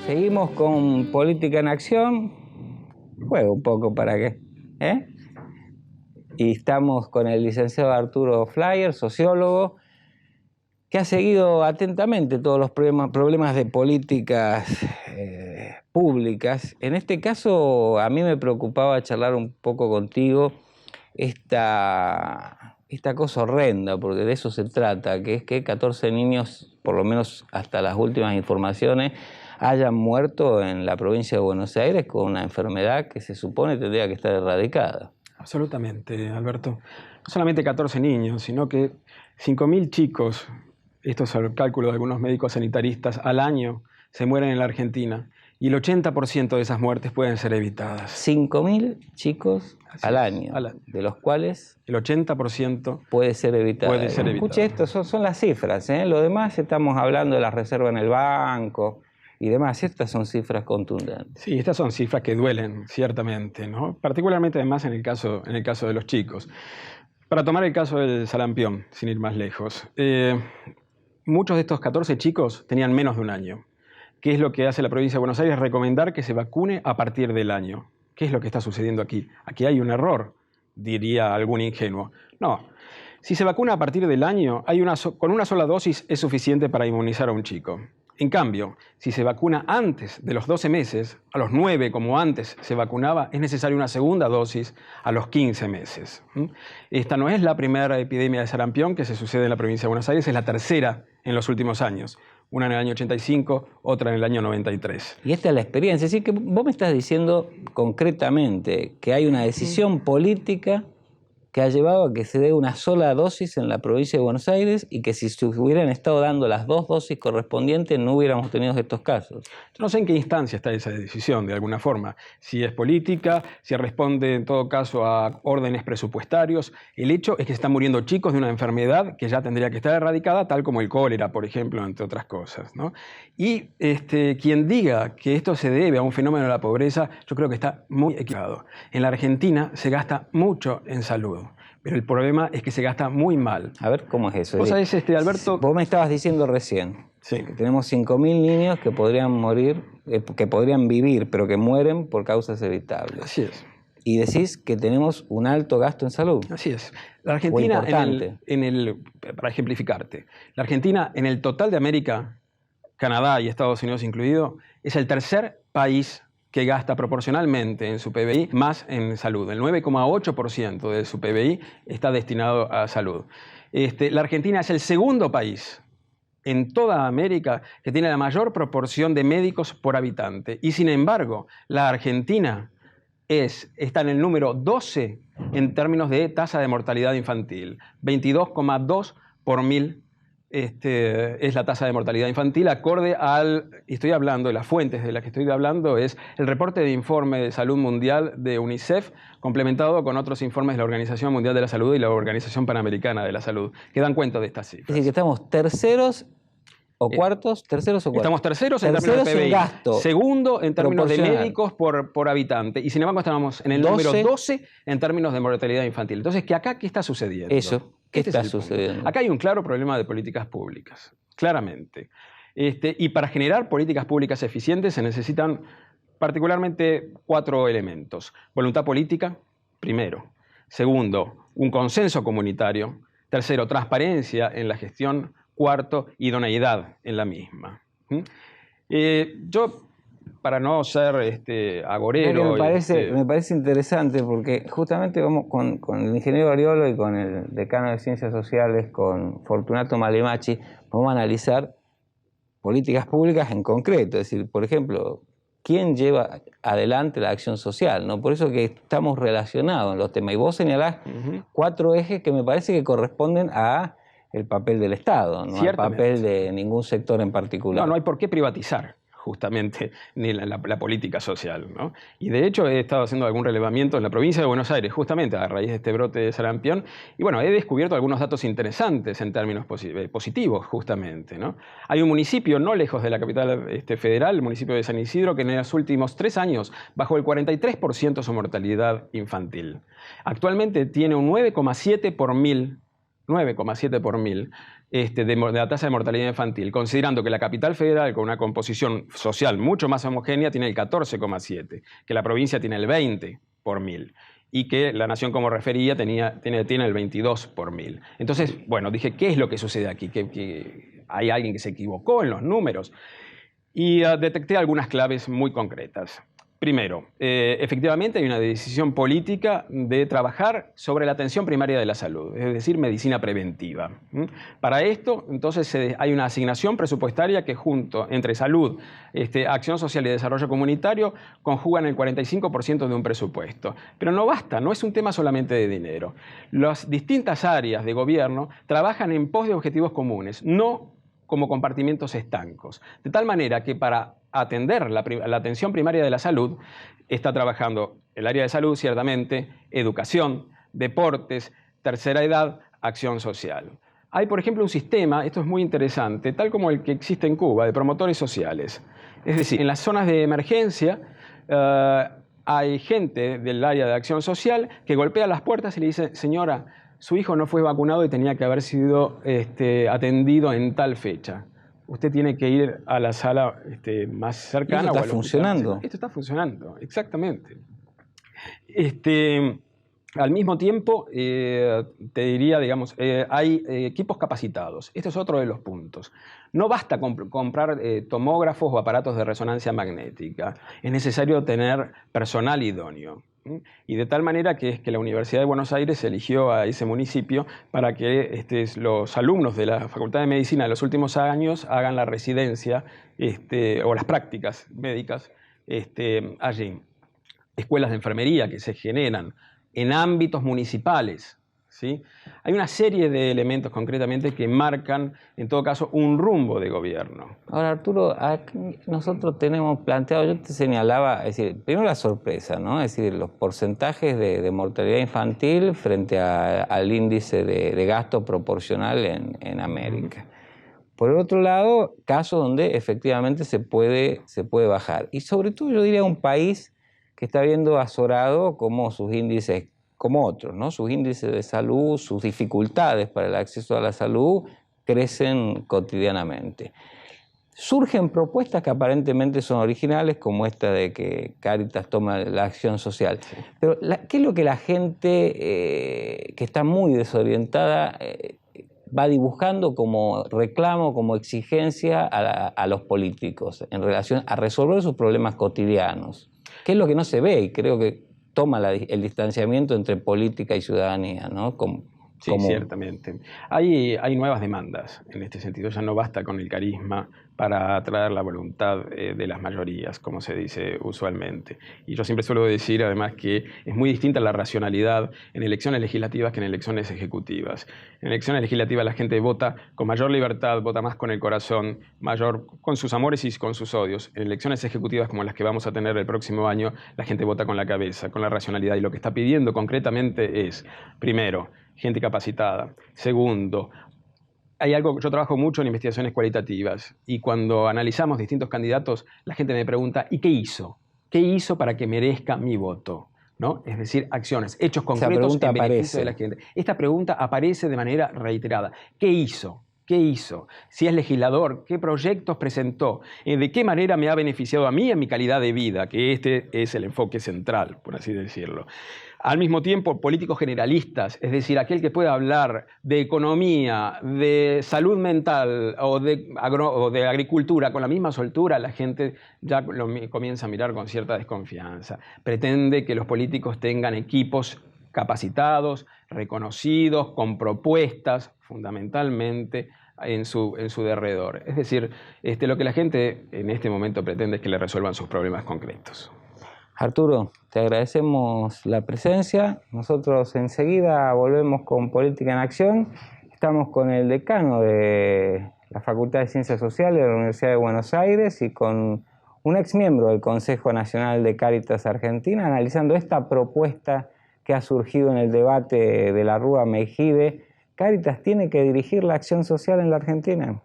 Seguimos con Política en Acción. Juego un poco para qué. Y estamos con el licenciado Arturo Flyer, sociólogo, que ha seguido atentamente todos los problemas de políticas públicas. En este caso, a mí me preocupaba charlar un poco contigo esta cosa horrenda, porque de eso se trata, que es que 14 niños, por lo menos hasta las últimas informaciones, hayan muerto en la provincia de Buenos Aires con una enfermedad que se supone tendría que estar erradicada. Absolutamente, Alberto. No solamente 14 niños, sino que 5.000 chicos, esto es el cálculo de algunos médicos sanitaristas, al año se mueren en la Argentina. Y el 80% de esas muertes pueden ser evitadas. 5.000 chicos al año, de los cuales el 80% puede ser evitado. Escuche esto, son las cifras. Lo demás estamos hablando de la reserva en el banco y demás. Estas son cifras contundentes. Sí, estas son cifras que duelen, ciertamente, ¿no? Particularmente además en el caso de los chicos. Para tomar el caso del sarampión, sin ir más lejos, muchos de estos 14 chicos tenían menos de un año. ¿Qué es lo que hace la provincia de Buenos Aires? Recomendar que se vacune a partir del año. ¿Qué es lo que está sucediendo aquí? Aquí hay un error, diría algún ingenuo. No, si se vacuna a partir del año, con una sola dosis es suficiente para inmunizar a un chico. En cambio, si se vacuna antes de los 12 meses, a los 9 como antes se vacunaba, es necesaria una segunda dosis a los 15 meses. Esta no es la primera epidemia de sarampión que se sucede en la provincia de Buenos Aires, es la tercera en los últimos años. Una en el año 85, otra en el año 93. Y esta es la experiencia. Es decir, que vos me estás diciendo concretamente que hay una decisión política que ha llevado a que se dé una sola dosis en la provincia de Buenos Aires y que si se hubieran estado dando las 2 dosis correspondientes no hubiéramos tenido estos casos. Yo no sé en qué instancia está esa decisión, de alguna forma. Si es política, si responde en todo caso a órdenes presupuestarios. El hecho es que se están muriendo chicos de una enfermedad que ya tendría que estar erradicada, tal como el cólera, por ejemplo, entre otras cosas, ¿no? Y quien diga que esto se debe a un fenómeno de la pobreza, yo creo que está muy equivocado. En la Argentina se gasta mucho en salud. Pero el problema es que se gasta muy mal. A ver, ¿cómo es eso? ¿Vos sabés, Alberto? Vos me estabas diciendo recién que tenemos 5.000 niños que podrían morir, que podrían vivir, pero que mueren por causas evitables. Así es. Y decís que tenemos un alto gasto en salud. Así es. La Argentina, para ejemplificarte, la Argentina en el total de América, Canadá y Estados Unidos incluido, es el tercer país que gasta proporcionalmente en su PBI más en salud. El 9,8% de su PBI está destinado a salud. La Argentina es el segundo país en toda América que tiene la mayor proporción de médicos por habitante. Y sin embargo, la Argentina está en el número 12 en términos de tasa de mortalidad infantil. 22,2 por 1000 es la tasa de mortalidad infantil, acorde estoy hablando de las fuentes de las que estoy hablando, es el reporte de informe de salud mundial de UNICEF, complementado con otros informes de la Organización Mundial de la Salud y la Organización Panamericana de la Salud, que dan cuenta de estas cifras. Es decir, que estamos terceros o cuartos. Estamos terceros en términos de PBI, gasto, segundo en términos de médicos por habitante, y sin embargo estamos en el número 12 en términos de mortalidad infantil. Entonces, ¿qué está sucediendo? Eso. ¿Qué está sucediendo? Acá hay un claro problema de políticas públicas, claramente. Y para generar políticas públicas eficientes se necesitan particularmente 4 elementos. Voluntad política, primero. Segundo, un consenso comunitario. Tercero, transparencia en la gestión. Cuarto, idoneidad en la misma. Yo, para no ser agorero... Me parece interesante porque justamente vamos con el ingeniero Ariolo y con el decano de Ciencias Sociales, con Fortunato Malemachi, vamos a analizar políticas públicas en concreto. Es decir, por ejemplo, ¿quién lleva adelante la acción social? ¿No? Por eso que estamos relacionados en los temas. Y vos señalás 4 ejes que me parece que corresponden a el papel del Estado, no al papel de ningún sector en particular. No hay por qué privatizar justamente ni la política social, ¿no? Y de hecho he estado haciendo algún relevamiento en la provincia de Buenos Aires, justamente a raíz de este brote de sarampión, y bueno, he descubierto algunos datos interesantes en términos positivos, justamente, ¿no? Hay un municipio no lejos de la capital federal, el municipio de San Isidro, que en los últimos 3 años bajó el 43% su mortalidad infantil. Actualmente tiene un 9,7 por 1000 de la tasa de mortalidad infantil, considerando que la capital federal, con una composición social mucho más homogénea, tiene el 14,7, que la provincia tiene el 20 por 1000, y que la nación, como refería, tiene el 22 por 1000. Entonces, bueno, dije, ¿qué es lo que sucede aquí? ¿Que hay alguien que se equivocó en los números? Y detecté algunas claves muy concretas. Primero, efectivamente hay una decisión política de trabajar sobre la atención primaria de la salud, es decir, medicina preventiva. Para esto, entonces, hay una asignación presupuestaria que entre salud, acción social y desarrollo comunitario, conjugan el 45% de un presupuesto. Pero no basta, no es un tema solamente de dinero. Las distintas áreas de gobierno trabajan en pos de objetivos comunes, no como compartimentos estancos. De tal manera que para atender la atención primaria de la salud está trabajando el área de salud, ciertamente, educación, deportes, tercera edad, acción social. Hay, por ejemplo, un sistema, esto es muy interesante, tal como el que existe en Cuba, de promotores sociales. Es decir, en las zonas de emergencia hay gente del área de acción social que golpea las puertas y le dice, señora, su hijo no fue vacunado y tenía que haber sido atendido en tal fecha. Usted tiene que ir a la sala más cercana. Esto está funcionando. Esto está funcionando, exactamente. Al mismo tiempo, te diría, digamos, hay equipos capacitados. Este es otro de los puntos. No basta comprar tomógrafos o aparatos de resonancia magnética. Es necesario tener personal idóneo. Y de tal manera que la Universidad de Buenos Aires eligió a ese municipio para que los alumnos de la Facultad de Medicina de los últimos años hagan la residencia o las prácticas médicas allí. Escuelas de enfermería que se generan en ámbitos municipales, ¿sí? Hay una serie de elementos concretamente que marcan, en todo caso, un rumbo de gobierno. Ahora, Arturo, aquí nosotros tenemos planteado, yo te señalaba, es decir, primero la sorpresa, ¿no? Es decir, los porcentajes de mortalidad infantil frente al índice de gasto proporcional en América. Por el otro lado, casos donde efectivamente se puede bajar. Y sobre todo, yo diría, un país que está viendo azorado como sus índices, como otros, ¿no? Sus índices de salud, sus dificultades para el acceso a la salud crecen cotidianamente. Surgen propuestas que aparentemente son originales, como esta de que Cáritas toma la acción social. Pero, ¿qué es lo que la gente que está muy desorientada va dibujando como reclamo, como exigencia a los políticos en relación a resolver sus problemas cotidianos? ¿Qué es lo que no se ve? Y creo que toma el distanciamiento entre política y ciudadanía, ¿no? Sí, ciertamente. Hay nuevas demandas en este sentido. Ya no basta con el carisma para atraer la voluntad de las mayorías, como se dice usualmente. Y yo siempre suelo decir, además, que es muy distinta la racionalidad en elecciones legislativas que en elecciones ejecutivas. En elecciones legislativas la gente vota con mayor libertad, vota más con el corazón, mayor con sus amores y con sus odios. En elecciones ejecutivas como las que vamos a tener el próximo año, la gente vota con la cabeza, con la racionalidad. Y lo que está pidiendo concretamente es, primero, gente capacitada. Segundo, yo trabajo mucho en investigaciones cualitativas y cuando analizamos distintos candidatos, la gente me pregunta, ¿y qué hizo? ¿Qué hizo para que merezca mi voto? ¿No? Es decir, acciones, hechos concretos en beneficio de la gente. Esta pregunta aparece de manera reiterada. ¿Qué hizo? ¿Qué hizo? Si es legislador, ¿qué proyectos presentó? ¿De qué manera me ha beneficiado a mí en mi calidad de vida? Que este es el enfoque central, por así decirlo. Al mismo tiempo, políticos generalistas, es decir, aquel que pueda hablar de economía, de salud mental o de agricultura con la misma soltura, la gente ya comienza a mirar con cierta desconfianza. Pretende que los políticos tengan equipos capacitados, reconocidos, con propuestas, fundamentalmente, en su derredor. Es decir, lo que la gente en este momento pretende es que le resuelvan sus problemas concretos. Arturo, te agradecemos la presencia. Nosotros enseguida volvemos con Política en Acción. Estamos con el decano de la Facultad de Ciencias Sociales de la Universidad de Buenos Aires y con un ex miembro del Consejo Nacional de Cáritas Argentina, analizando esta propuesta que ha surgido en el debate de la Rúa Meijide. ¿Cáritas tiene que dirigir la acción social en la Argentina?